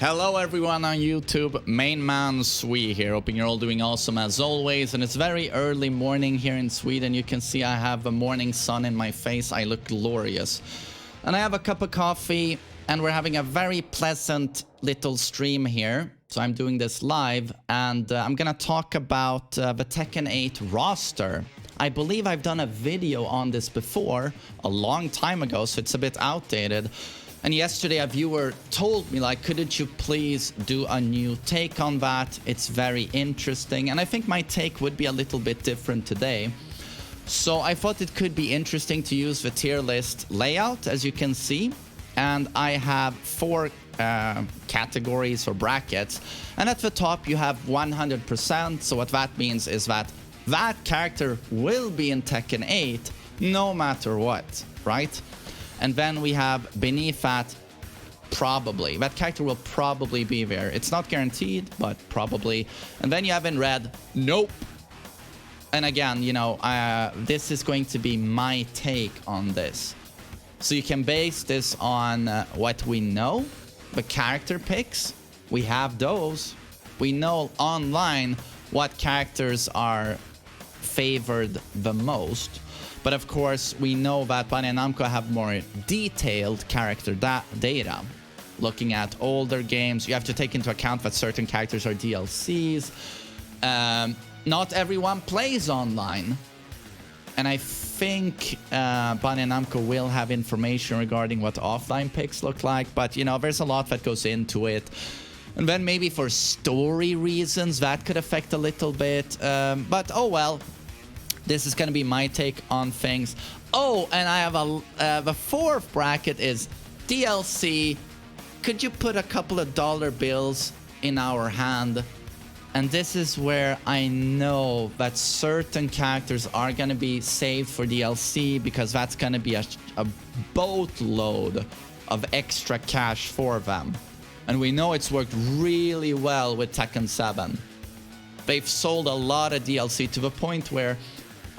Hello everyone on YouTube, TheMainManSWE here, hoping you're all doing awesome as always. And it's very early morning here in Sweden. You can see I have a morning sun in my face. I look glorious. And I have a cup of coffee and we're having a very pleasant little stream here. So I'm doing this live and I'm gonna talk about the Tekken 8 roster. I believe I've done a video on this before, a long time ago, so it's a bit outdated. And yesterday a viewer told me, like, couldn't you please do a new take on that? It's very interesting. And I think my take would be a little bit different today. So I thought it could be interesting to use the tier list layout, as you can see. And I have four categories or brackets. And at the top you have 100%. So what that means is that that character will be in Tekken 8 no matter what, right? And then we have beneath that, probably. That character will probably be there. It's not guaranteed, but probably. And then you have in red, nope. And again, you know, this is going to be my take on this. So you can base this on what we know, the character picks. We have those. We know online what characters are favored the most. But of course, we know that Bandai Namco have more detailed character data. Looking at older games, you have to take into account that certain characters are DLCs. Not everyone plays online. And I think Bandai Namco will have information regarding what offline picks look like. But, you know, there's a lot that goes into it. And then maybe for story reasons, that could affect a little bit. But, oh well. This is going to be my take on things. Oh, and I have the fourth bracket is DLC. Could you put a couple of dollar bills in our hand? And this is where I know that certain characters are going to be saved for DLC because that's going to be a boatload of extra cash for them. And we know it's worked really well with Tekken 7. They've sold a lot of DLC to the point where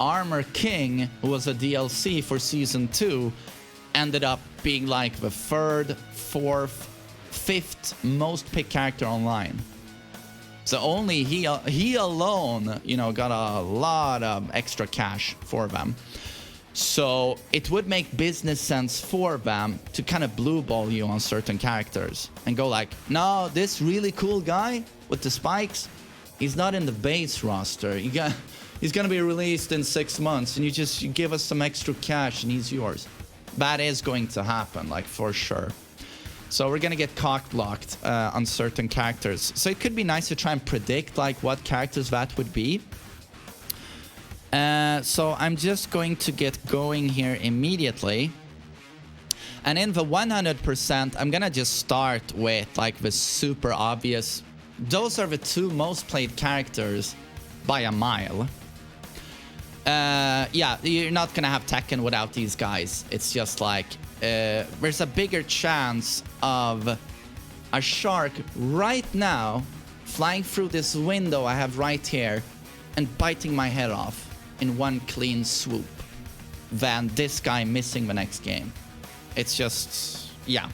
Armor King, who was a DLC for Season 2, ended up being like the third, fourth, fifth most picked character online. So only he alone, you know, got a lot of extra cash for them. So it would make business sense for them to kind of blue ball you on certain characters and go like, no, this really cool guy with the spikes, he's not in the base roster. He's gonna be released in 6 months, and you give us some extra cash, and he's yours. That is going to happen, like, for sure. So we're gonna get cock-blocked on certain characters. So it could be nice to try and predict, like, what characters that would be. So I'm just going to get going here immediately. And in the 100%, I'm gonna just start with, like, the super obvious. Those are the two most played characters by a mile. Yeah, you're not gonna have Tekken without these guys. It's just like there's a bigger chance of a shark right now flying through this window I have right here and biting my head off in one clean swoop than this guy missing the next game. It's just, yeah,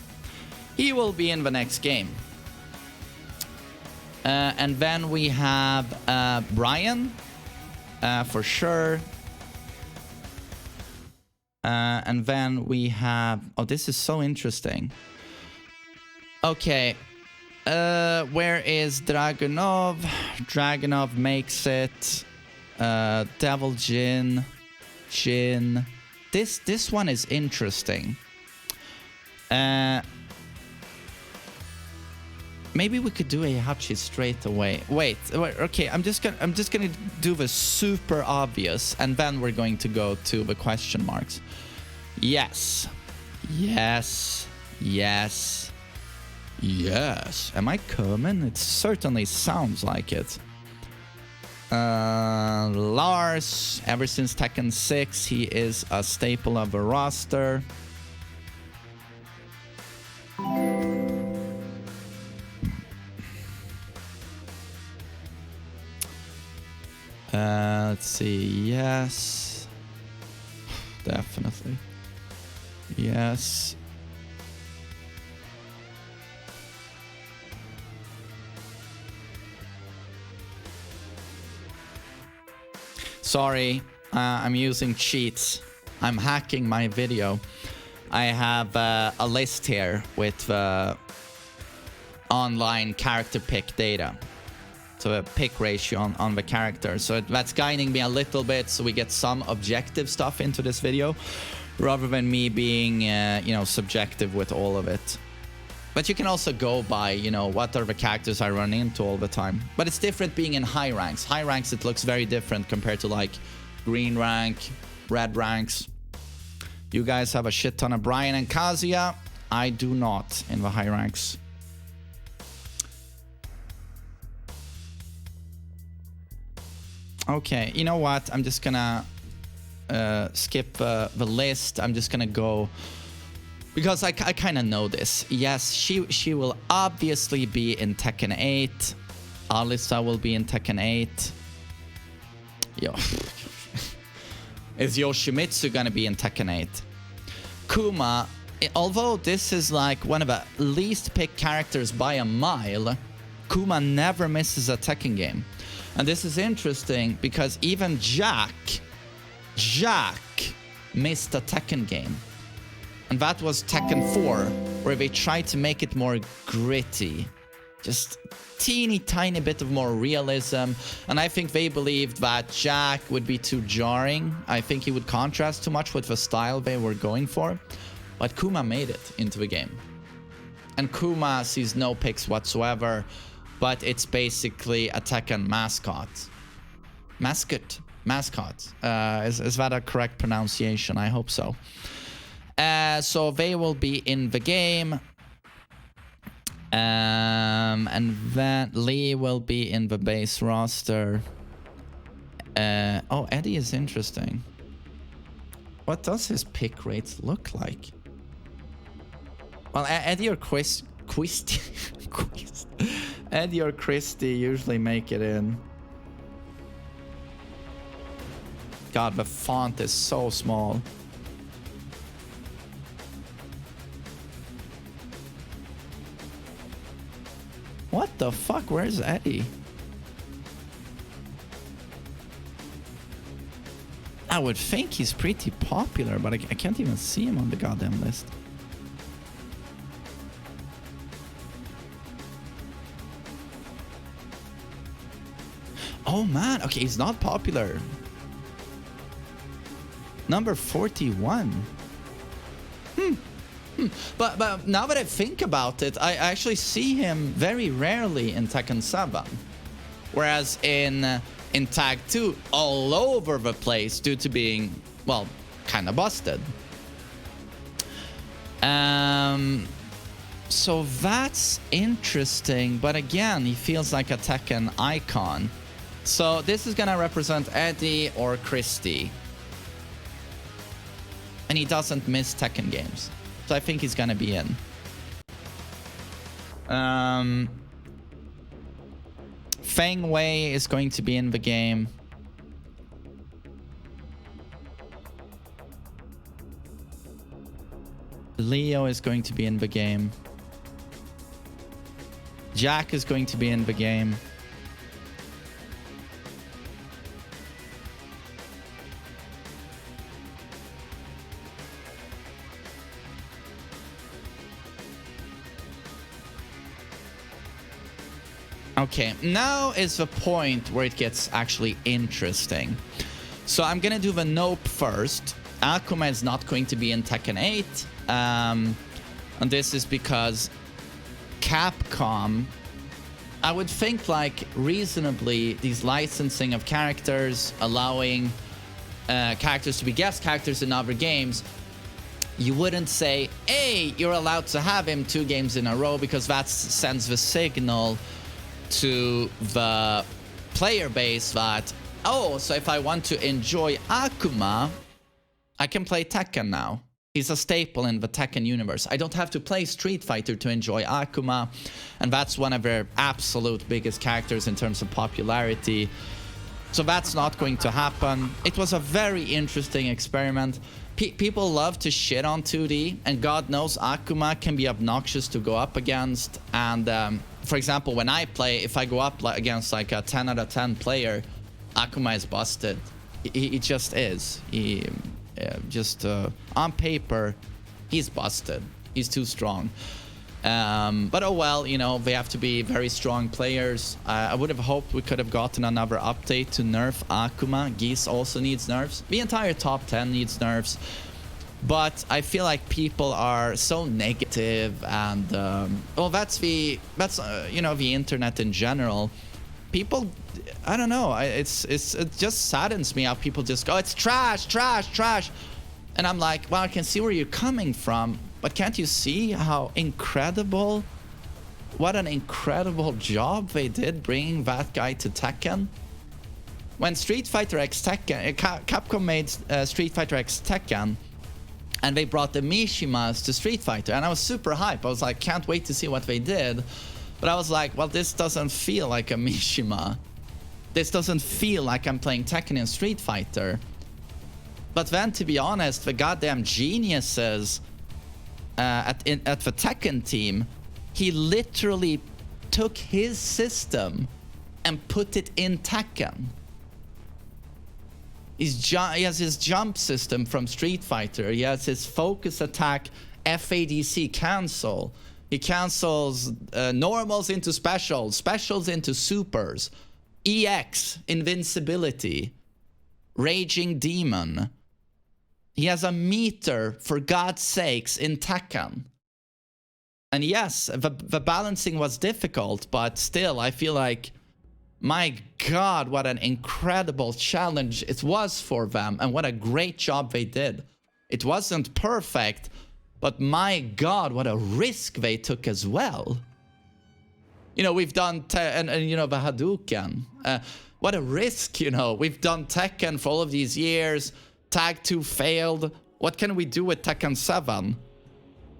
he will be in the next game. And then we have Brian. For sure. And then we have... Oh, this is so interesting. Okay. Where is Dragunov? Dragunov makes it. Devil Jin. Jin. This one is interesting. Maybe we could do Heihachi straight away. Wait, okay, I'm just gonna do the super obvious, and then we're going to go to the question marks. Yes. Yes. Yes. Yes. Am I coming? It certainly sounds like it. Lars, ever since Tekken 6, he is a staple of the roster. Let's see. Yes. Definitely. Yes. Sorry, I'm using cheats. I'm hacking my video. I have a list here with online character pick data. So a pick ratio on the character. So that's guiding me a little bit so we get some objective stuff into this video rather than me being, you know, subjective with all of it. But you can also go by, you know, what are the characters I run into all the time. But it's different being in high ranks. High ranks, it looks very different compared to like green rank, red ranks. You guys have a shit ton of Brian and Kazuya. I do not in the high ranks. Okay, you know what? I'm just gonna skip the list. I'm just gonna go... Because I kind of know this. Yes, she will obviously be in Tekken 8. Alisa will be in Tekken 8. Yo. Is Yoshimitsu gonna be in Tekken 8? Kuma, although this is like one of the least picked characters by a mile, Kuma never misses a Tekken game. And this is interesting because even Jack missed a Tekken game. And that was Tekken 4, where they tried to make it more gritty. Just teeny tiny bit of more realism. And I think they believed that Jack would be too jarring. I think he would contrast too much with the style they were going for. But Kuma made it into the game. And Kuma sees no picks whatsoever. But it's basically a Tekken mascot. Mascot. Is that a correct pronunciation? I hope so. So they will be in the game. And then Lee will be in the base roster. Oh, Eddie is interesting. What does his pick rates look like? Well, Eddie or Eddie or Christy usually make it in. God, the font is so small. What the fuck? Where's Eddie? I would think he's pretty popular, but I can't even see him on the goddamn list. Oh man, okay, he's not popular. Number 41. But now that I think about it, I actually see him very rarely in Tekken 7. Whereas in Tag 2, all over the place due to being, well, kind of busted. So that's interesting, but again, he feels like a Tekken icon. So this is gonna represent Eddie or Christy. And he doesn't miss Tekken games. So I think he's gonna be in. Feng Wei is going to be in the game. Leo is going to be in the game. Jack is going to be in the game. Okay, now is the point where it gets actually interesting. So I'm gonna do the nope first. Akuma is not going to be in Tekken 8. And this is because Capcom, I would think like reasonably, these licensing of characters, allowing characters to be guest characters in other games, you wouldn't say, hey, you're allowed to have him 2 games in a row, because that sends the signal to the player base that, oh, so if I want to enjoy Akuma, I can play Tekken now. He's a staple in the Tekken universe. I don't have to play Street Fighter to enjoy Akuma, and that's one of their absolute biggest characters in terms of popularity. So that's not going to happen. It was a very interesting experiment. People love to shit on 2D, and God knows Akuma can be obnoxious to go up against. And for example, when I play, if I go up against like a 10 out of 10 player, Akuma is busted. He just is. He just on paper, he's busted. He's too strong. But oh well, you know, they have to be very strong players. I would have hoped we could have gotten another update to nerf Akuma. Geese also needs nerfs. The entire top 10 needs nerfs. But I feel like people are so negative, and well, that's you know, the internet in general. People, I don't know. It just saddens me how people just go, it's trash, trash, trash. And I'm like, well, I can see where you're coming from, but can't you see how incredible, what an incredible job they did bringing that guy to Tekken? When Street Fighter X Tekken, Capcom made Street Fighter X Tekken, and they brought the Mishimas to Street Fighter, and I was super hyped. I was like, can't wait to see what they did. But I was like, well, this doesn't feel like a Mishima. This doesn't feel like I'm playing Tekken in Street Fighter. But then, to be honest, the goddamn geniuses at the Tekken team, he literally took his system and put it in Tekken. He has his jump system from Street Fighter. He has his focus attack FADC cancel. He cancels normals into specials, specials into supers, EX, invincibility, raging demon. He has a meter, for God's sakes, in Tekken. And yes, the balancing was difficult, but still, I feel like, my God, what an incredible challenge it was for them, and what a great job they did. It wasn't perfect, but my God, what a risk they took as well. You know, we've done, and you know, the Hadouken. What a risk, you know. We've done Tekken for all of these years. Tag 2 failed. What can we do with Tekken 7?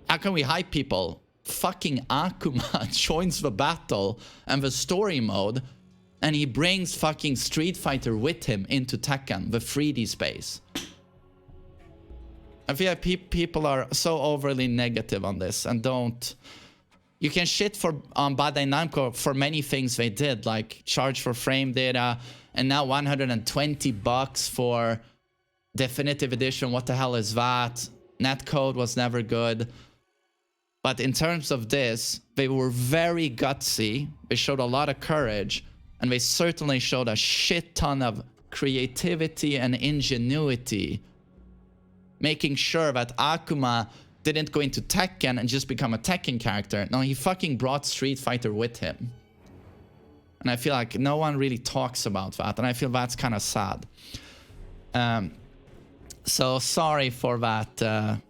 How can we hype people? Fucking Akuma joins the battle and the story mode, and he brings fucking Street Fighter with him into Tekken, the 3D space. I feel like people are so overly negative on this, and don't... You can shit on Bandai Namco for many things they did, like charge for frame data, and now $120 for Definitive Edition. What the hell is that? Netcode was never good. But in terms of this, they were very gutsy. They showed a lot of courage, and they certainly showed a shit ton of creativity and ingenuity, making sure that Akuma didn't go into Tekken and just become a Tekken character. No, he fucking brought Street Fighter with him. And I feel like no one really talks about that, and I feel that's kind of sad. So sorry for that.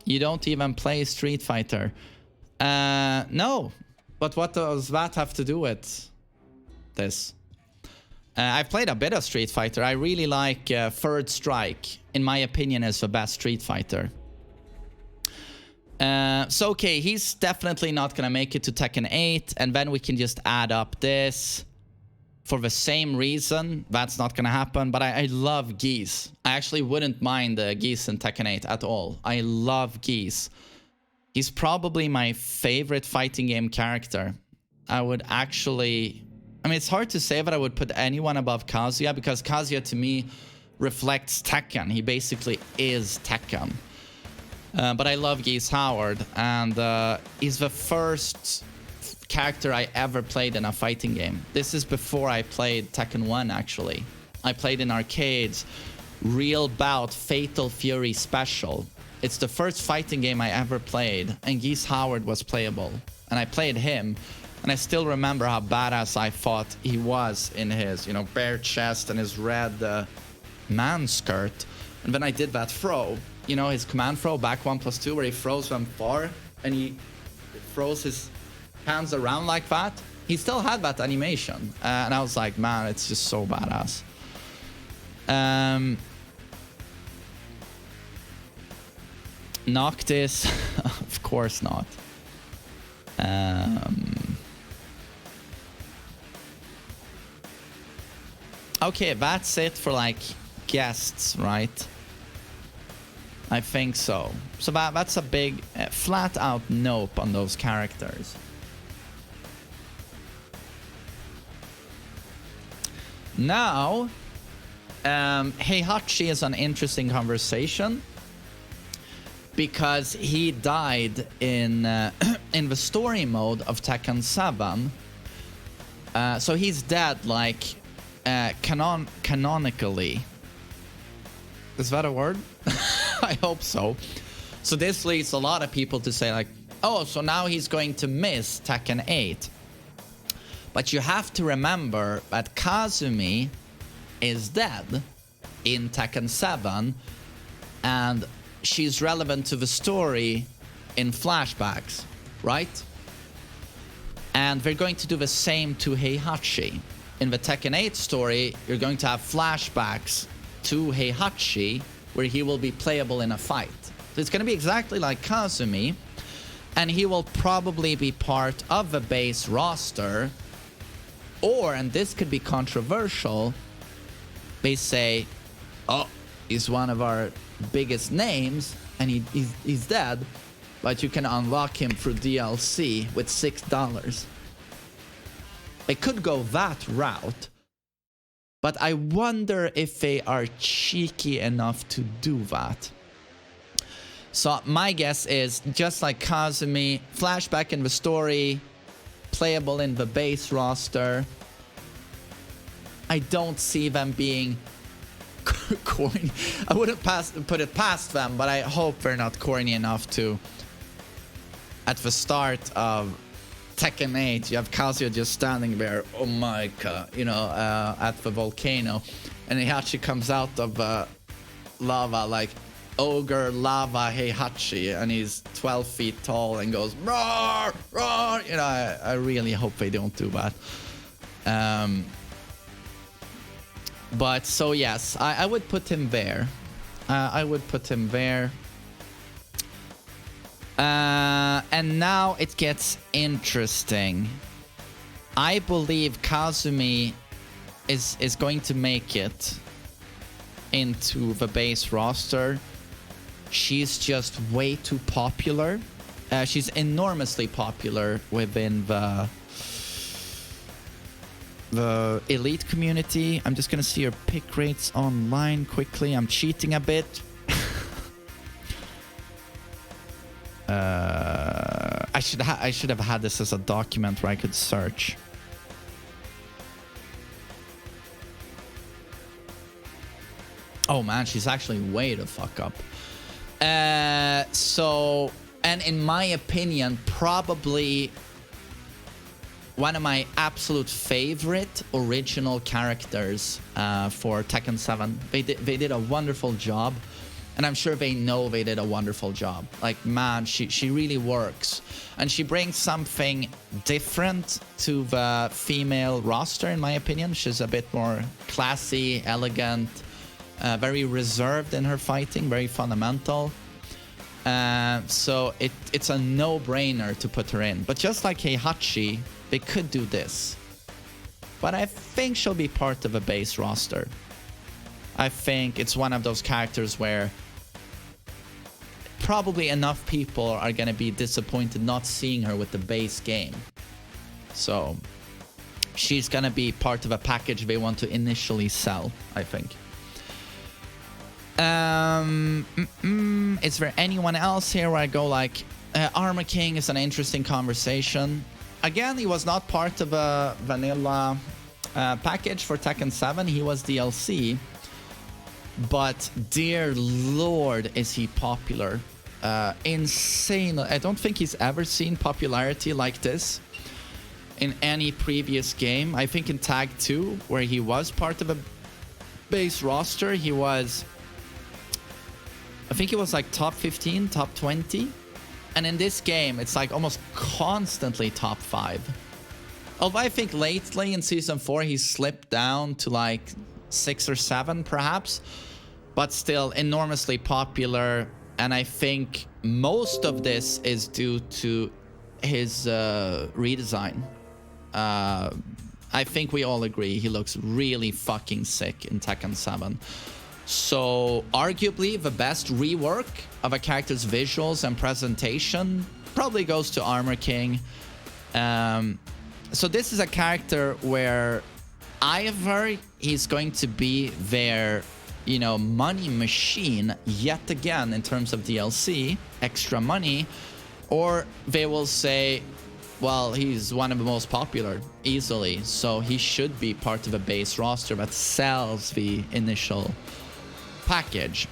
You don't even play Street Fighter. No, but what does that have to do with this? I've played a bit of Street Fighter. I really like Third Strike. In my opinion, is the best Street Fighter. So okay, he's definitely not gonna make it to Tekken 8, and then we can just add up this. For the same reason, that's not gonna happen, but I love Geese. I actually wouldn't mind Geese in Tekken 8 at all. I love Geese. He's probably my favorite fighting game character. I would actually... I mean, it's hard to say that I would put anyone above Kazuya, because Kazuya to me reflects Tekken. He basically is Tekken. But I love Geese Howard, and he's the first character I ever played in a fighting game. This is before I played Tekken 1, actually. I played in arcades, Real Bout Fatal Fury Special. It's the first fighting game I ever played, and Geese Howard was playable. And I played him, and I still remember how badass I thought he was in his, you know, bare chest and his red man skirt. And then I did that throw, you know, his command throw, back 1+2, where he throws them far, and he throws his hands around like that. He still had that animation, and I was like, man, it's just so badass. Noctis, of course not. Okay, that's it for like guests, right? I think so. So that's a big flat out nope on those characters. Now, Heihachi is an interesting conversation because he died in in the story mode of Tekken 7. So he's dead, like, canonically. Is that a word? I hope so. So this leads a lot of people to say, like, oh, so now he's going to miss Tekken 8. But you have to remember that Kazumi is dead in Tekken 7, and she's relevant to the story in flashbacks, right? And they're going to do the same to Heihachi. In the Tekken 8 story, you're going to have flashbacks to Heihachi where he will be playable in a fight. So it's going to be exactly like Kazumi, and he will probably be part of the base roster. Or, and this could be controversial, they say, oh, he's one of our biggest names and he's dead, but you can unlock him through DLC with $6. They could go that route, but I wonder if they are cheeky enough to do that. So my guess is, just like Kazumi, flashback in the story, playable in the base roster. I don't see them being corny. I wouldn't put it past them, but I hope they're not corny enough to, at the start of Tekken 8, you have Kazuya just standing there, oh my god, you know, at the volcano, and Heihachi comes out of lava like ogre lava Heihachi, and he's 12 feet tall and goes roar, roar. You know, I really hope they don't do that. But so yes, I would put him there. I would put him there. And now it gets interesting. I believe Kazumi is going to make it into the base roster. She's just way too popular. She's enormously popular within the elite community. I'm just gonna see her pick rates online quickly. I'm cheating a bit. I should have had this as a document where I could search. Oh man, she's actually way the fuck up. So, and in my opinion, probably one of my absolute favorite original characters for Tekken 7. They did a wonderful job, and I'm sure they know they did a wonderful job. Like, man, she really works, and she brings something different to the female roster, in my opinion. She's a bit more classy, elegant, very reserved in her fighting, very fundamental. So it's a no-brainer to put her in. But just like Heihachi, they could do this. But I think she'll be part of a base roster. I think it's one of those characters where probably enough people are going to be disappointed not seeing her with the base game. So she's going to be part of a package they want to initially sell, I think. Is there anyone else here where I go like, Armor King is an interesting conversation. Again, he was not part of a vanilla package for Tekken 7. He was DLC. But dear lord, is he popular. Insane. I don't think he's ever seen popularity like this in any previous game. I think in Tag 2, where he was part of a base roster, he was... I think it was like top 15, top 20. And in this game, it's like almost constantly top 5. Although I think lately in Season 4, he slipped down to like 6 or 7 perhaps. But still enormously popular. And I think most of this is due to his redesign. I think we all agree he looks really fucking sick in Tekken 7. So, arguably, the best rework of a character's visuals and presentation probably goes to Armor King. So this is a character where I have heard he's going to be their, you know, money machine yet again in terms of DLC, extra money, or they will say, well, he's one of the most popular easily, so he should be part of a base roster that sells the initial package.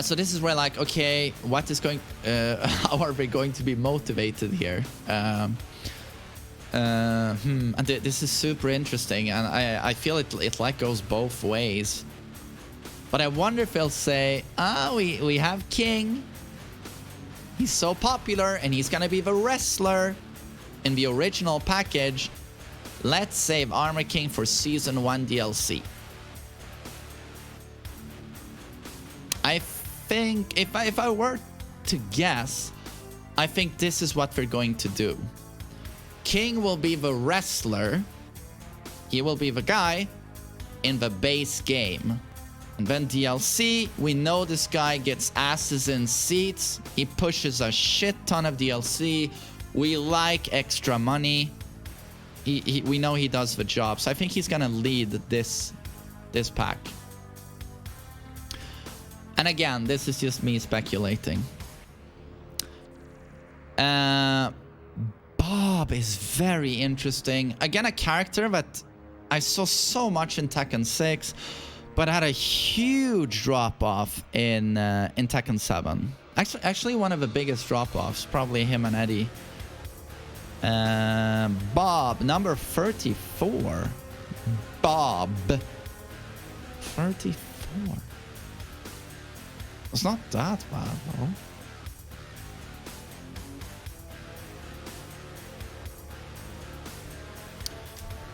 So this is where, like, okay, what is going, how are we going to be motivated here? And this is super interesting, and I feel it like goes both ways. But I wonder if they'll say, we have King. He's so popular, and he's gonna be the wrestler in the original package. Let's save Armor King for Season 1 DLC. I think, if I were to guess, I think this is what they're going to do. King will be the wrestler. He will be the guy in the base game. And then DLC, we know this guy gets asses in seats. He pushes a shit ton of DLC. We like extra money. We know he does the job. So I think he's gonna lead this pack. And again, this is just me speculating. Bob is very interesting. Again, a character that I saw so much in Tekken 6, but had a huge drop-off in Tekken 7. Actually, one of the biggest drop-offs, probably him and Eddie. Bob, number 34. Bob. 34. It's not that bad, though.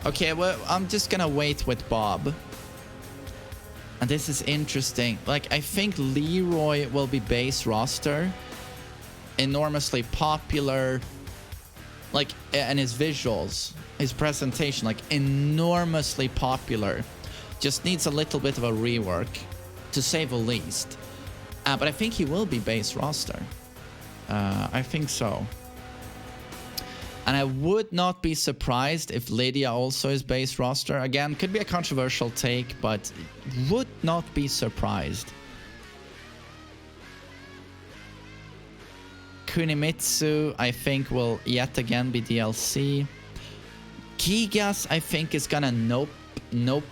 Okay, well, I'm just gonna wait with Bob. And this is interesting. Like, I think Leroy will be base roster. Enormously popular. Like, and his visuals, his presentation, like, enormously popular. Just needs a little bit of a rework, to say the least. But I think he will be base roster. I think so. And I would not be surprised if Lydia also is base roster. Again, could be a controversial take, but would not be surprised. Kunimitsu, I think, will yet again be DLC. Gigas, I think, is gonna nope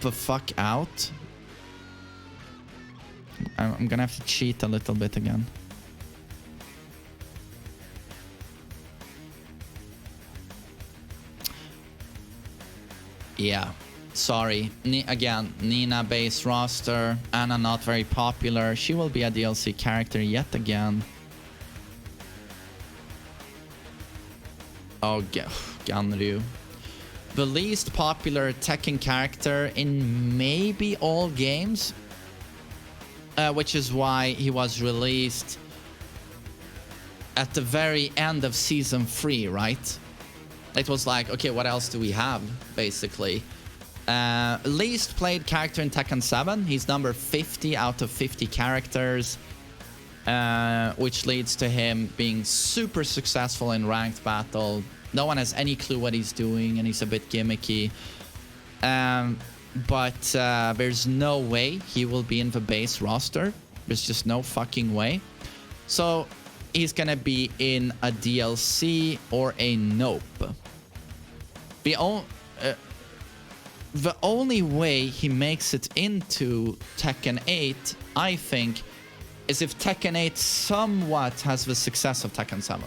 the fuck out. I'm gonna have to cheat a little bit again. Yeah, sorry. Again, Nina base roster. Anna not very popular. She will be a DLC character yet again. Oh, Ganryu. The least popular Tekken character in maybe all games. Which is why he was released at the very end of Season 3, right? It was like, okay, what else do we have, basically? Least played character in Tekken 7. He's number 50 out of 50 characters. Which leads to him being super successful in ranked battle. No one has any clue what he's doing, and he's a bit gimmicky. But there's no way he will be in the base roster. There's just no fucking way. So he's gonna be in a DLC or a nope. The only way he makes it into Tekken 8, I think, is if Tekken 8 somewhat has the success of Tekken 7.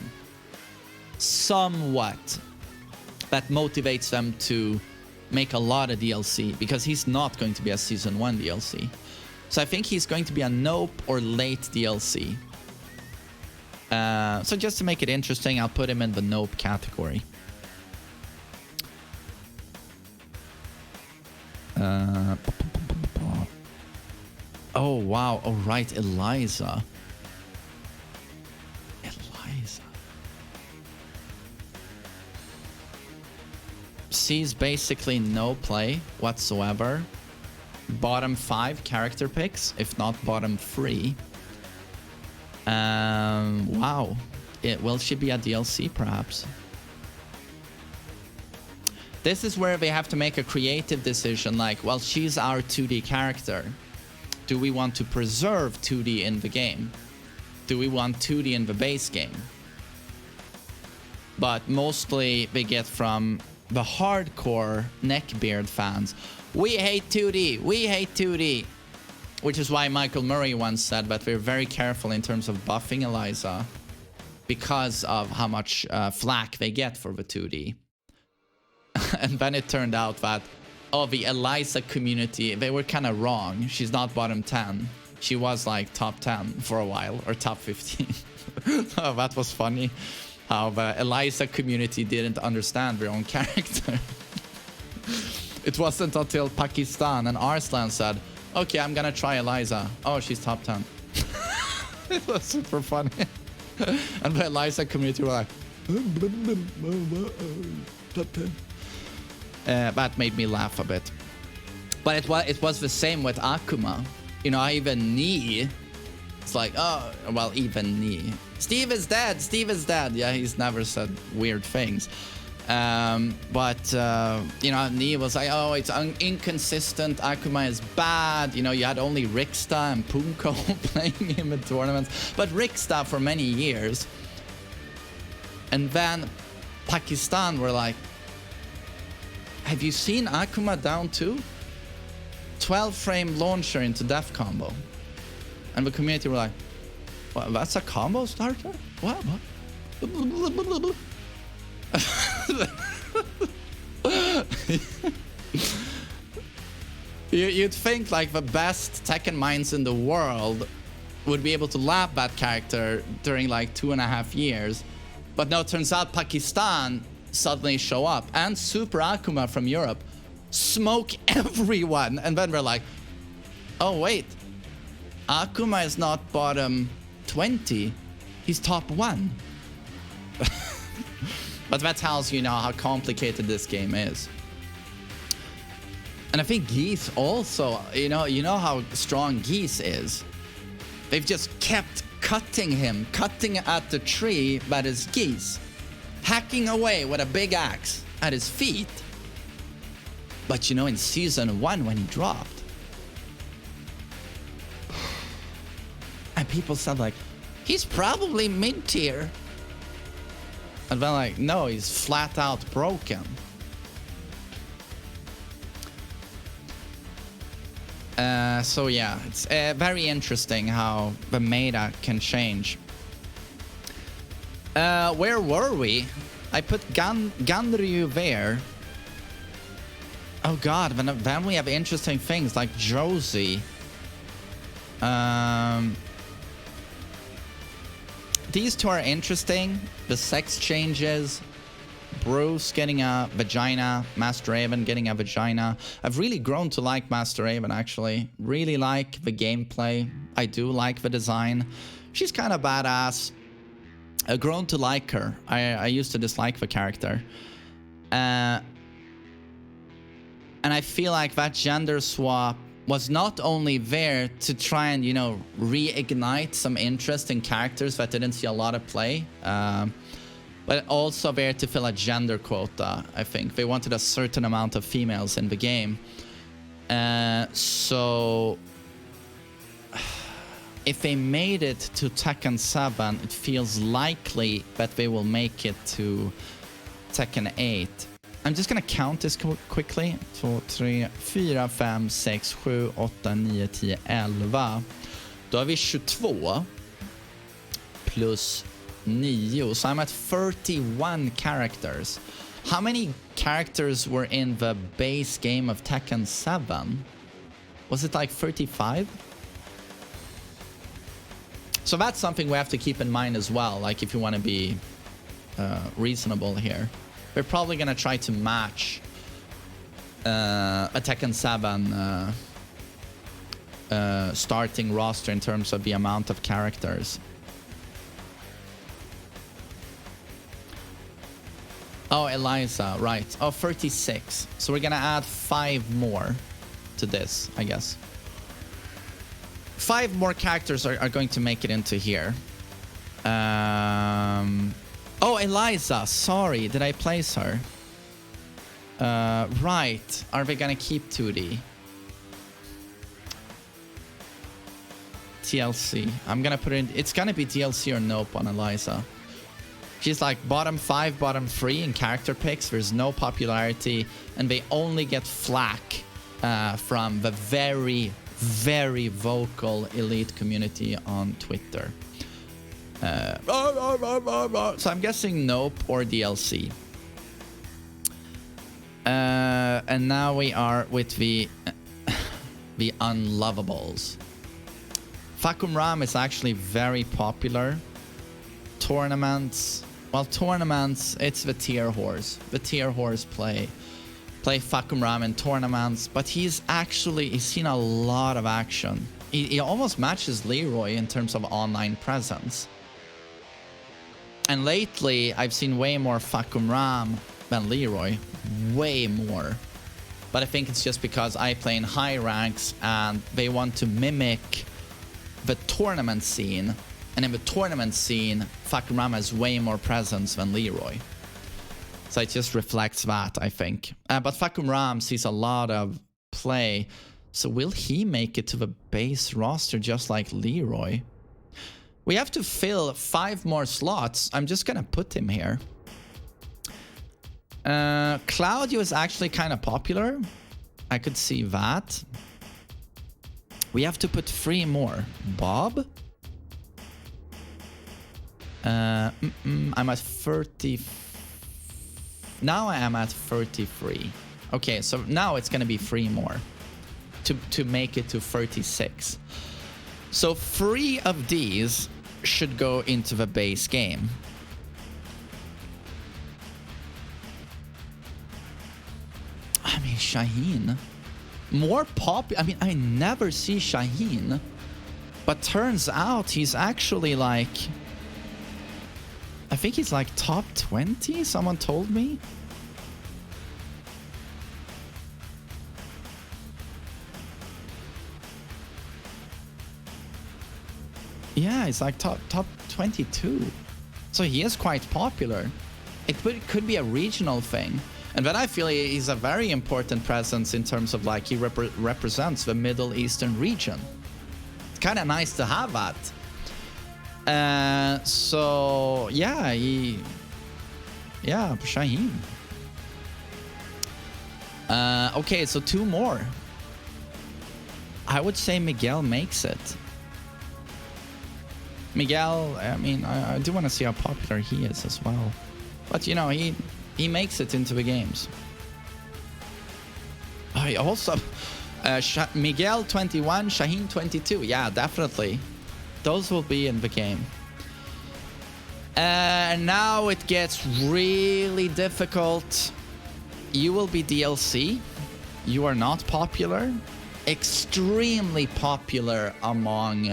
Somewhat. That motivates them to make a lot of DLC, because he's not going to be a Season 1 DLC. So I think he's going to be a nope or late DLC. So just to make it interesting, I'll put him in the nope category. Oh, wow. Oh, right. Eliza. Sees basically no play whatsoever. Bottom 5 character picks, if not bottom 3. Wow. Will she be a DLC, perhaps? This is where they have to make a creative decision like, well, she's our 2D character. Do we want to preserve 2D in the game? Do we want 2D in the base game? But mostly they get from the hardcore neckbeard fans. We hate 2D. We hate 2D. Which is why Michael Murray once said that we're very careful in terms of buffing Eliza because of how much flack they get for the 2D. And then it turned out that, oh, the Eliza community, they were kind of wrong. She's not bottom 10. She was like top 10 for a while, or top 15. Oh, that was funny. How the Eliza community didn't understand their own character. It wasn't until Pakistan and Arslan said, okay, I'm gonna try Eliza. Oh, she's top 10. It was super funny. And the Eliza community were like, top 10. That made me laugh a bit. But it was the same with Akuma. You know, even Ni, it's like, oh, well, even Ni. Steve is dead. Steve is dead. Yeah, he's never said weird things. But you know, Ni was like, oh, it's inconsistent. Akuma is bad. You know, you had only Riksta and Punko playing him in tournaments. But Riksta for many years. And then Pakistan were like, have you seen Akuma down 2? 12-frame launcher into death combo. And the community were like, well, that's a combo starter? What? You'd think like the best Tekken minds in the world would be able to lap that character during like 2.5 years. But no, it turns out Pakistan suddenly show up, and Super Akuma from Europe smoke everyone. And then we're like, oh wait, Akuma is not bottom 20, he's top 1. But that tells you now how complicated this game is. And I think Geese also, you know how strong Geese is. They've just kept cutting him, cutting at the tree that is Geese, hacking away with a big axe at his feet. But you know, in season 1 when he dropped, and people said like, he's probably mid-tier. And then like, no, he's flat out broken. So yeah, it's very interesting how the meta can change. Where were we? I put Ganryu there. Oh god, then we have interesting things like Josie. These two are interesting. The sex changes. Bruce getting a vagina. Master Raven getting a vagina. I've really grown to like Master Raven, actually. Really like the gameplay. I do like the design. She's kind of badass. I've grown to like her. I used to dislike the character. And I feel like that gender swap was not only there to try and, you know, reignite some interest in characters that didn't see a lot of play, but also there to fill a gender quota, I think. They wanted a certain amount of females in the game. So if they made it to Tekken 7, it feels likely that they will make it to Tekken 8. I'm just gonna count this quickly. 2, 3, 4, 5, 6, 7, 8, 9, 10, 11. Då har vi 22 plus 9. So I'm at 31 characters. How many characters were in the base game of Tekken 7? Was it like 35? So that's something we have to keep in mind as well, like if you want to be reasonable here. We're probably going to try to match a Tekken 7 starting roster in terms of the amount of characters. Oh, Eliza, right. Oh, 36. So we're going to add 5 more to this, I guess. 5 more characters are going to make it into here. Oh, Eliza. Sorry, did I place her? Right. Are we gonna keep 2D? TLC. I'm gonna put it in. It's gonna be DLC or nope on Eliza. She's like bottom 5, bottom 3 in character picks. There's no popularity, and they only get flack from the very, very vocal elite community on Twitter. So I'm guessing nope or DLC. And now we are with the unlovables. Fakum Ram is actually very popular. Tournaments, well, tournaments, it's the tier horse. The tier horse play Fakum Ram in tournaments, but he's seen a lot of action. He almost matches Leroy in terms of online presence. And lately, I've seen way more Fakum Ram than Leroy. Way more. But I think it's just because I play in high ranks and they want to mimic the tournament scene. And in the tournament scene, Fakum Ram has way more presence than Leroy. So it just reflects that, I think. But Fakum Ram sees a lot of play. So will he make it to the base roster just like Leroy? We have to fill 5 more slots. I'm just gonna put him here. Claudio is actually kind of popular. I could see that. We have to put 3 more. Bob? I'm at 30. Now I am at 33. Okay, so now it's gonna be 3 more to make it to 36. So 3 of these should go into the base game. I mean, Shaheen. More popular. I mean, I never see Shaheen. But turns out he's actually like... I think he's like top 20, someone told me. Yeah, it's like top 22. So he is quite popular. It could be a regional thing. And then I feel he's a very important presence in terms of like he represents the Middle Eastern region. It's kind of nice to have that. So yeah, Shaheen. Okay, so 2 more. I would say Miguel makes it. Miguel, I mean, I do want to see how popular he is as well. But, you know, he makes it into the games. I also... Miguel 21, Shaheen 22. Yeah, definitely. Those will be in the game. And now it gets really difficult. You will be DLC. You are not popular. Extremely popular among...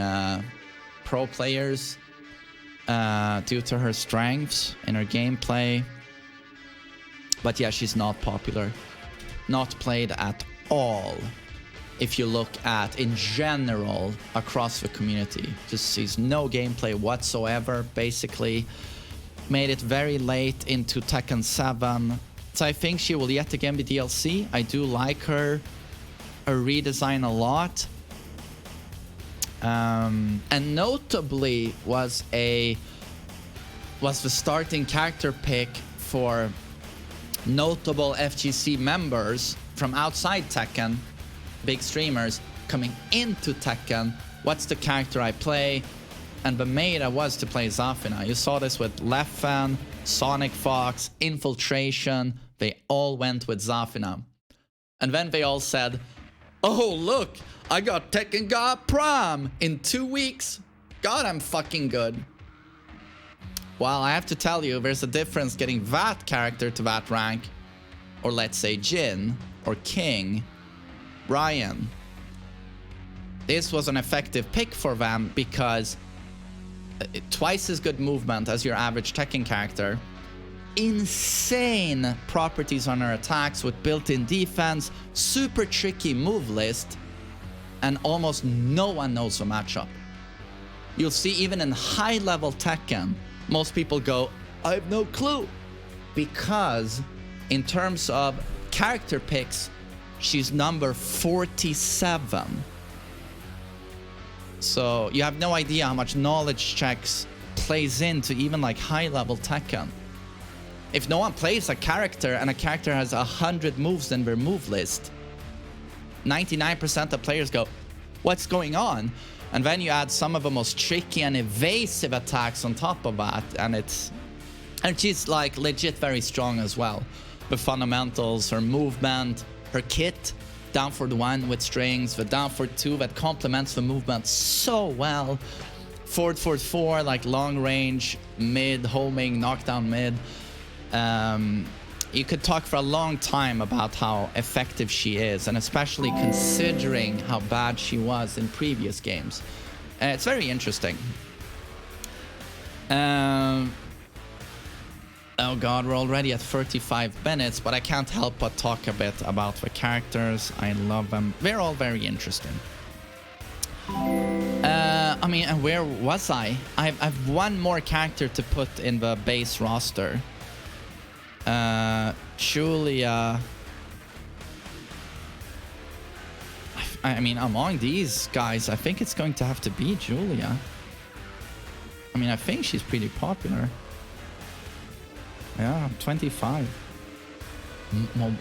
pro players due to her strengths in her gameplay. But yeah, she's not popular. Not played at all. If you look at, in general, across the community. Just sees no gameplay whatsoever, basically. Made it very late into Tekken 7. So I think she will yet again be DLC. I do like her redesign a lot. And notably was the starting character pick for notable FGC members from outside Tekken, big streamers coming into Tekken. What's the character I play? And the meta was to play Zafina. You saw this with Leffen, Sonic Fox, Infiltration. They all went with Zafina. And then they all said, oh, look, I got Tekken God Prime in 2 weeks. God, I'm fucking good. Well, I have to tell you, there's a difference getting that character to that rank, or let's say Jin, or King, Brian. This was an effective pick for them because twice as good movement as your average Tekken character, insane properties on her attacks with built-in defense, super tricky move list, and almost no one knows the matchup. You'll see even in high-level Tekken, most people go, I have no clue. Because in terms of character picks, she's number 47. So you have no idea how much knowledge checks plays into even like high-level Tekken. If no one plays a character and a character has 100 moves in their move list, 99% of players go, what's going on? And then you add some of the most tricky and evasive attacks on top of that, and she's like legit very strong as well. The fundamentals, her movement, her kit, down for the 1 with strings, the down for 2 that complements the movement so well. Forward for 4, like long range, mid, homing, knockdown mid. You could talk for a long time about how effective she is, and especially considering how bad she was in previous games. It's very interesting. Oh god, we're already at 35 minutes, but I can't help but talk a bit about the characters. I love them. They're all very interesting. I mean, where was I? I've one more character to put in the base roster. Julia. I mean, among these guys, I think it's going to have to be Julia. I mean, I think she's pretty popular. Yeah, 25.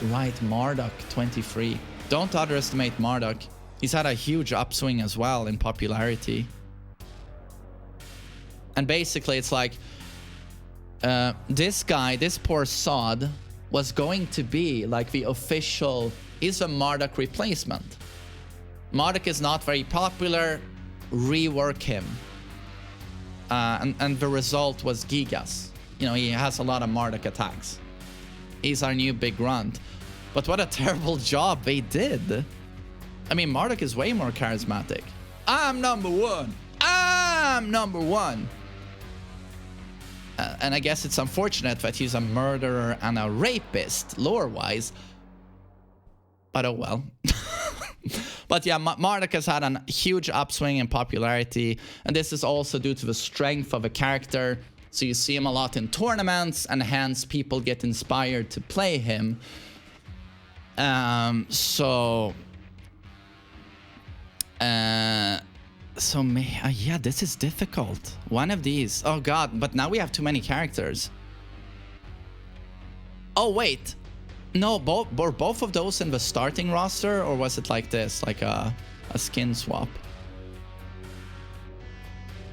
Right, Marduk, 23. Don't underestimate Marduk. He's had a huge upswing as well in popularity. And basically, it's like this guy, this poor sod, was going to be like the official, is a Marduk replacement. Marduk is not very popular, rework him. And the result was Gigas. You know, he has a lot of Marduk attacks. He's our new big grunt. But what a terrible job they did. I mean, Marduk is way more charismatic. I'm number 1. I'm number 1. And I guess it's unfortunate that he's a murderer and a rapist, lore-wise. But oh well. But yeah, Marduk has had a huge upswing in popularity. And this is also due to the strength of a character. So you see him a lot in tournaments, and hence people get inspired to play him. Yeah, this is difficult. One of these. Oh god, but now we have too many characters. Oh wait. No, were both of those in the starting roster, or was it like this, like a skin swap?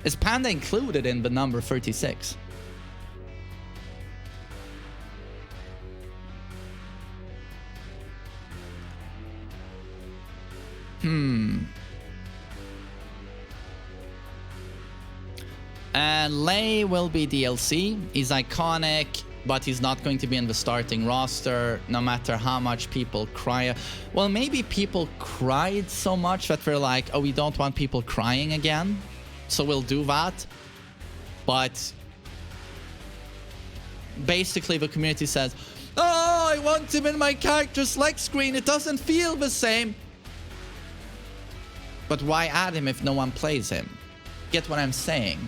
Is Panda included in the number 36? And Lei will be DLC. He's iconic, but he's not going to be in the starting roster, no matter how much people cry. Well, maybe people cried so much that we're like, oh, we don't want people crying again. So we'll do that. But basically the community says, oh, I want him in my character select screen. It doesn't feel the same. But why add him if no one plays him? Get what I'm saying?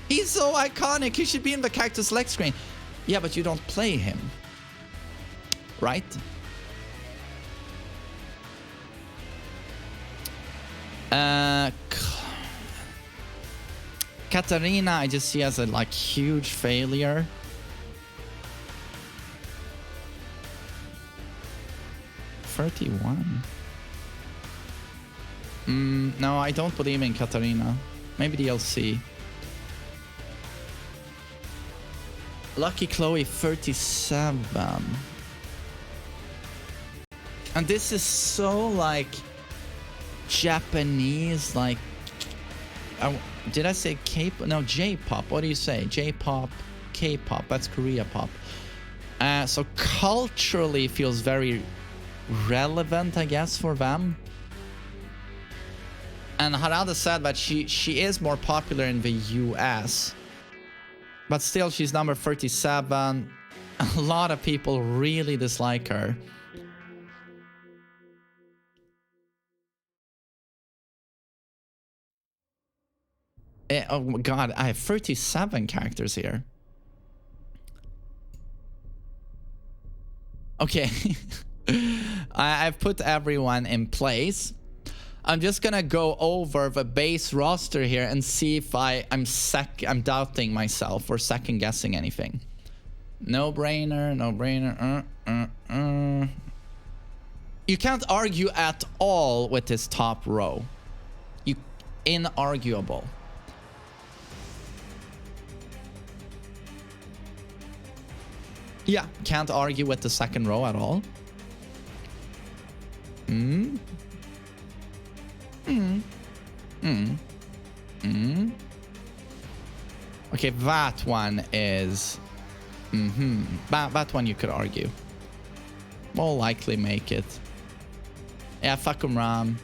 He's so iconic. He should be in the character select screen. Yeah, but you don't play him. Right? Katarina, I just see as a like huge failure. $31. No, I don't believe in Katarina. Maybe DLC. Lucky Chloe, 37. And this is so like Japanese, like did I say K-pop? No, J-pop. What do you say? J-pop, K-pop. That's Korea pop. So culturally feels very relevant, I guess, for them. And Harada said that she is more popular in the US. But still, she's number 37. A lot of people really dislike her. Oh god, I have 37 characters here. Okay. I've put everyone in place. I'm just gonna go over the base roster here and see if I'm doubting myself or second guessing anything. No brainer, no brainer. You can't argue at all with this top row. Inarguable. Yeah, can't argue with the second row at all. Okay, that one is... That one you could argue. More likely make it. Yeah, fuck 'em Ram.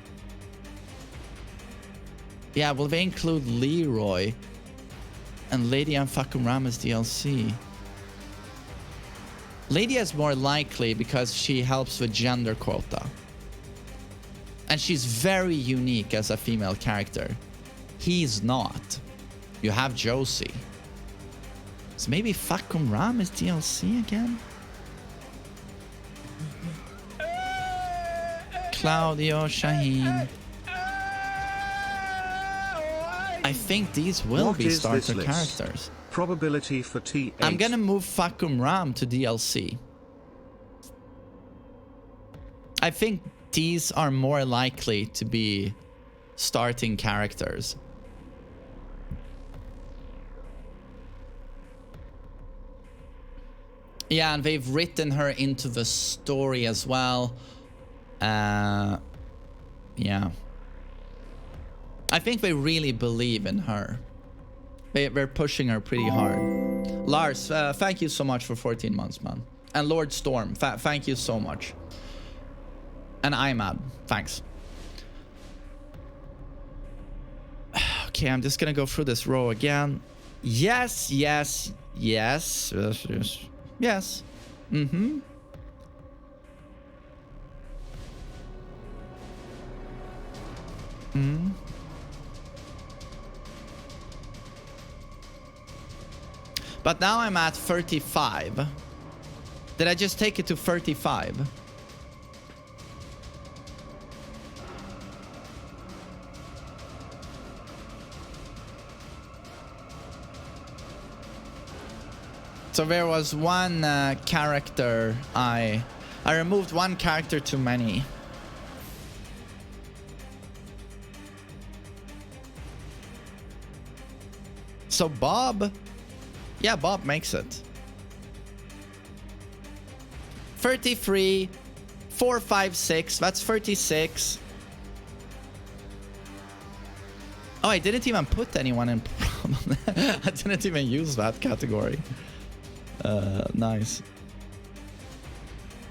Yeah, will they include Leroy and Lady and fuck 'em Ram as DLC? Lady is more likely because she helps with gender quota. And she's very unique as a female character. He's not. You have Josie. So maybe fuck 'em Ram is DLC again? Claudio, Shaheen. I think these will be starter characters. Probability for T8. I'm gonna move fuck 'em Ram to DLC. I think these are more likely to be starting characters. Yeah, and they've written her into the story as well. Yeah. I think they really believe in her. They're pushing her pretty hard. Lars, thank you so much for 14 months, man. And Lord Storm, thank you so much. And Imad, thanks. Okay, I'm just gonna go through this row again. Yes, yes, yes, yes, yes, yes. Mm-hmm. Mm-hmm. But now I'm at 35. Did I just take it to 35? So there was one character I removed one character too many. So Bob, yeah, Bob makes it. 33, 4, 5, 6. That's 36. Oh, I didn't even put anyone in problem. I didn't even use that category. Nice.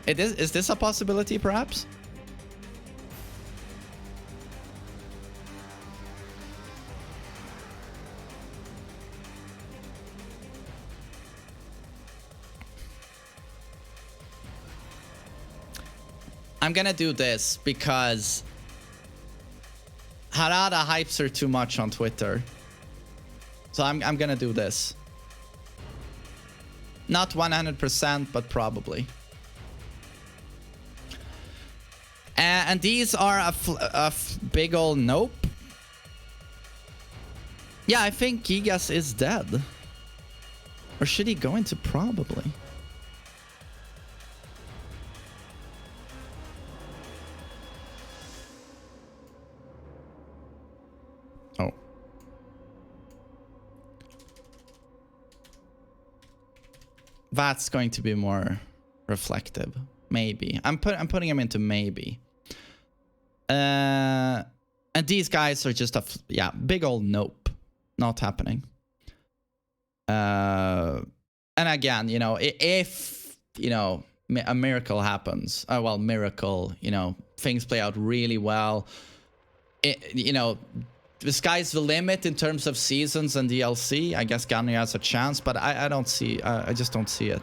Is this a possibility, perhaps? I'm gonna do this because Harada hypes her too much on Twitter. So I'm gonna do this. Not 100%, but probably. And these are a big ol' nope. Yeah, I think Gigas is dead. Or should he go into probably? Oh. That's going to be more reflective. Maybe. I'm putting him into maybe. And these guys are just yeah, big old nope. Not happening. And again, you know, if, you know, a miracle happens, well, miracle, you know, things play out really well. You know, the sky's the limit in terms of seasons and DLC. I guess Gunny has a chance, but I don't see, I just don't see it.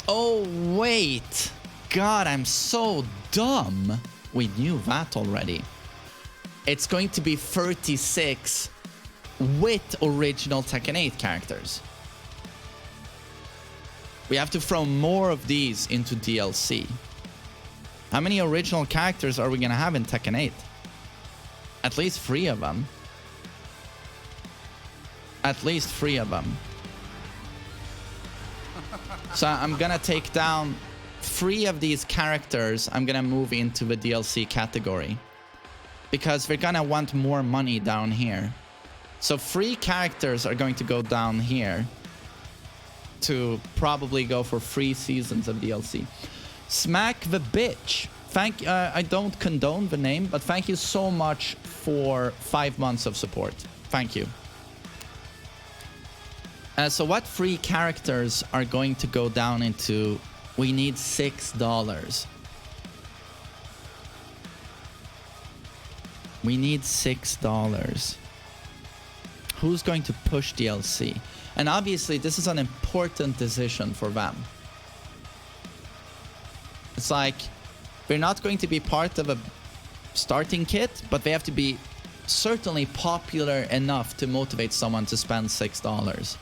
Oh, wait. God, I'm so dumb. We knew that already. It's going to be 36 with original Tekken 8 characters. We have to throw more of these into DLC. How many original characters are we going to have in Tekken 8? At least 3 of them. At least 3 of them. So I'm going to take down 3 of these characters. I'm going to move into the DLC category. Because we're going to want more money down here. So 3 characters are going to go down here. To probably go for 3 seasons of DLC. Smack the Bitch. I don't condone the name, but thank you so much for 5 months of support. Thank you. So what 3 characters are going to go down into? We need $6. We need $6. Who's going to push DLC? And obviously, this is an important decision for them. It's like, they're not going to be part of a starting kit, but they have to be certainly popular enough to motivate someone to spend $6.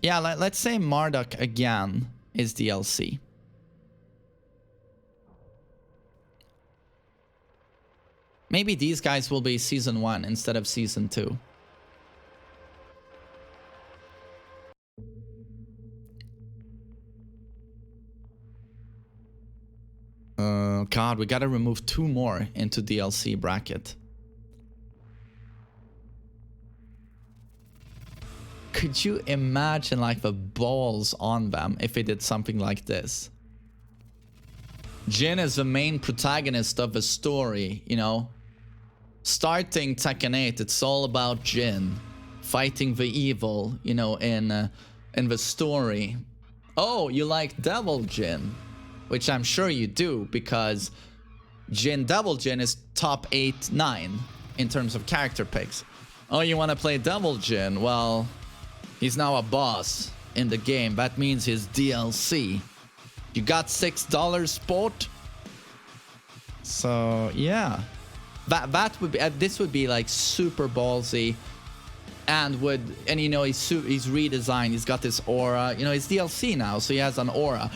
Yeah, let's say Marduk again is DLC. Maybe these guys will be Season 1 instead of Season 2. God, we gotta remove 2 more into DLC bracket. Could you imagine like the balls on them if they did something like this? Jin is the main protagonist of the story, you know? Starting Tekken 8, it's all about Jin fighting the evil, you know, in the story. Oh, you like Devil Jin, which I'm sure you do because Devil Jin is top 8, 9 in terms of character picks. Oh, you want to play Devil Jin? Well, he's now a boss in the game. That means he's DLC. You got $6, sport? So yeah. That would be this would be like super ballsy, and you know he's redesigned. He's got this aura. You know he's DLC now, so he has an aura,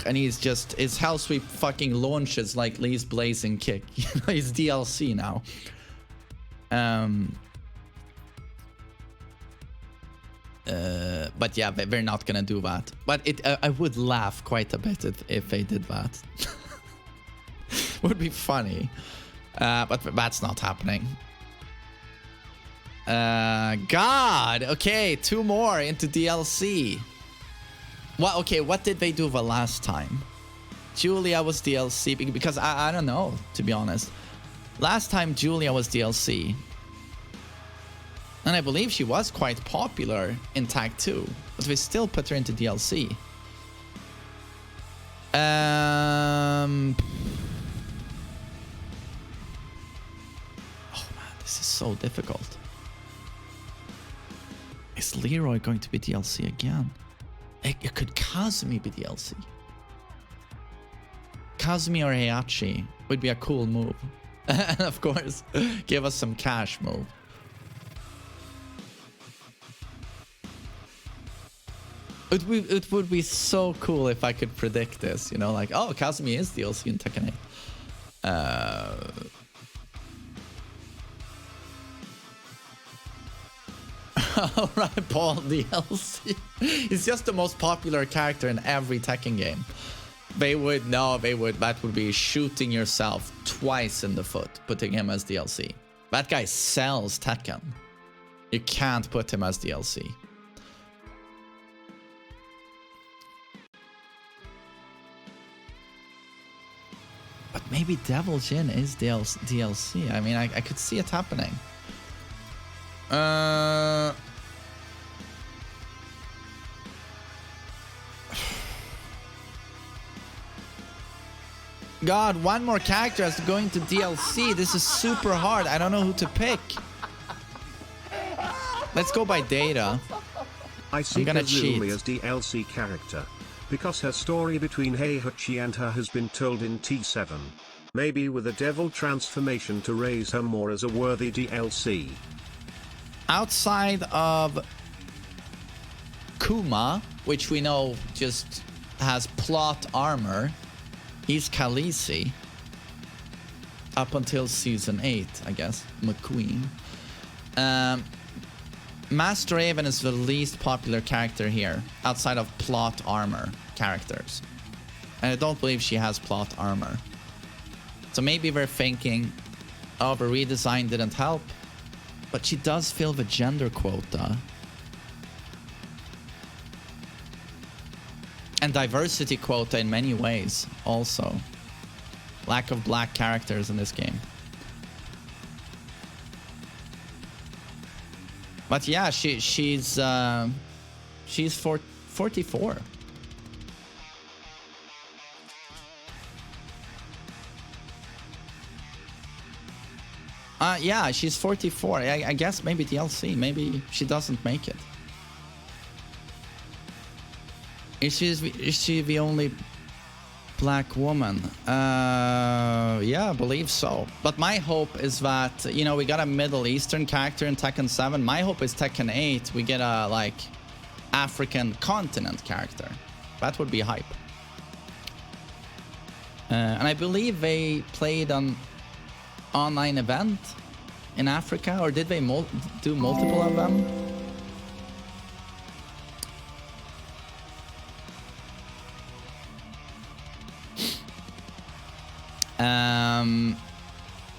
and his hell sweep fucking launches like Lee's blazing kick. You know he's DLC now. But yeah, they're not gonna do that. But I would laugh quite a bit if they did that. Would be funny, but that's not happening. God, okay, 2 more into DLC. What? Okay, what did they do the last time? Julia was DLC because I don't know, to be honest. Last time Julia was DLC, and I believe she was quite popular in Tag 2, but we still put her into DLC. This is so difficult. Is Leroy going to be DLC again? It could Kazumi be DLC. Kazumi or Heihachi would be a cool move. And of course, give us some cash move. It would be so cool if I could predict this, you know, like, oh, Kazumi is DLC in Tekken 8. Alright, Paul DLC. He's just the most popular character in every Tekken game. That would be shooting yourself twice in the foot, putting him as DLC. That guy sells Tekken. You can't put him as DLC. But maybe Devil Jin is DLC. I mean, I could see it happening. God, 1 more character has to go into DLC. This is super hard. I don't know who to pick. Let's go by data. I see gonna Kazumi cheat. as DLC character, because her story between Heihachi and her has been told in T7. Maybe with a devil transformation to raise her more as a worthy DLC. Outside of Kuma, which we know just has plot armor, he's Khaleesi. Up until season 8, I guess. McQueen. Master Raven is the least popular character here, outside of plot armor characters. And I don't believe she has plot armor. So maybe we're thinking, oh, the redesign didn't help. But she does fill the gender quota. And diversity quota in many ways, also. Lack of black characters in this game. But yeah, she's 44. Yeah, she's 44. I guess maybe DLC. Maybe she doesn't make it. Is she the only black woman? Yeah, I believe so. But my hope is that, you know, we got a Middle Eastern character in Tekken 7. My hope is Tekken 8, we get a, like, African continent character. That would be hype. And I believe they played an online event in Africa, or did they do multiple of them?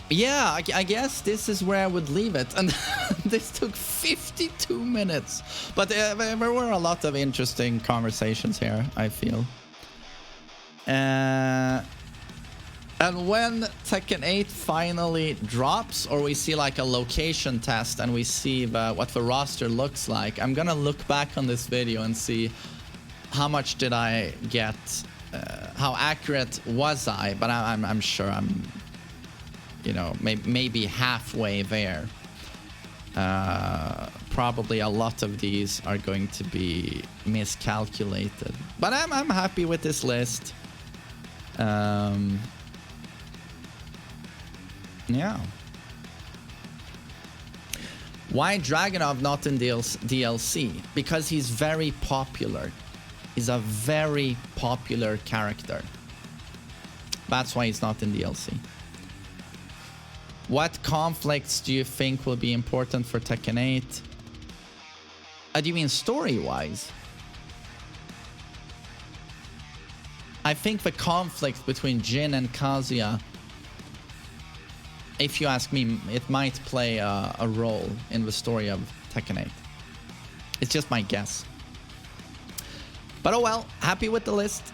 Yeah, I guess this is where I would leave it. And this took 52 minutes. But there were a lot of interesting conversations here, I feel. And when Tekken 8 finally drops, or we see like a location test and we see what the roster looks like, I'm gonna look back on this video and see how much did I get, how accurate was I, but I'm sure I'm, you know, maybe halfway there. Probably a lot of these are going to be miscalculated, but I'm happy with this list. Yeah. Why Dragunov not in DLC? Because he's very popular. He's a very popular character. That's why he's not in DLC. What conflicts do you think will be important for Tekken 8? Do you mean story-wise? I think the conflict between Jin and Kazuya, if you ask me, it might play a role in the story of Tekken 8. It's just my guess. But oh well, happy with the list.